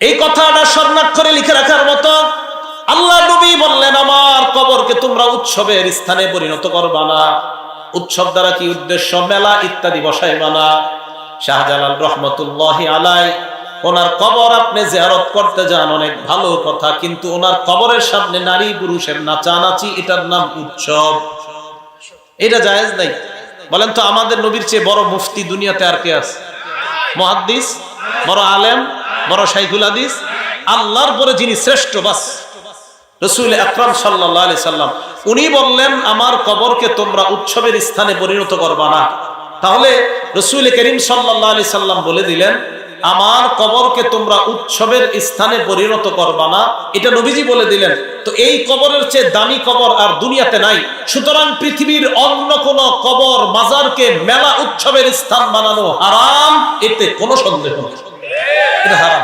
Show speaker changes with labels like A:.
A: এই কথাটা স্বর্ণাক্ষরে লিখে রাখার মতো। আল্লাহ নবী বললেন, আমার কবরকে তোমরা উৎসবের স্থানে পরিণত করবা না। উৎসব দ্বারা কি উদ্দেশ্য? মেলা ইত্যাদি বসাইবা না। শাহজালাল রহমতুল্লাহি আলাইহি, ওনার কবর আপনি জিয়ারত করতে যান, অনেক ভালো কথা, কিন্তু ওনার কবরের সামনে নারী পুরুষের নাচানাচি, এটার নাম উৎসব, এটা জায়েজ নাই। বলেন তো, আমাদের নবীর চেয়ে বড় মুফতি দুনিয়াতে আর কে আছে? মুহাদ্দিস, বড় আলেম, বড় শাইখুল হাদিস, আল্লাহর পরে যিনি শ্রেষ্ঠ, বাস রাসূল আকরাম সাল্লাল্লাহু আলাইহি সাল্লাম, উনি বললেন আমার কবরকে তোমরা উৎসবের স্থানে পরিণত করবা না। তাহলে রাসূল করিম সাল্লাল্লাহু আলাইহি সাল্লাম বলে দিলেন, আমার কবরকে তোমরা উৎসবের স্থানে পরিণত করবা না, এটা নবীজি বলে দিলেন। তো এই কবরের চেয়ে দামি কবর আর দুনিয়াতে নাই। সুতরাং পৃথিবীর অন্য কোন কবর মাজারকে মেলা উৎসবের স্থান বানানো হারাম, এতে কোনো সন্দেহ নেই, এটা হারাম।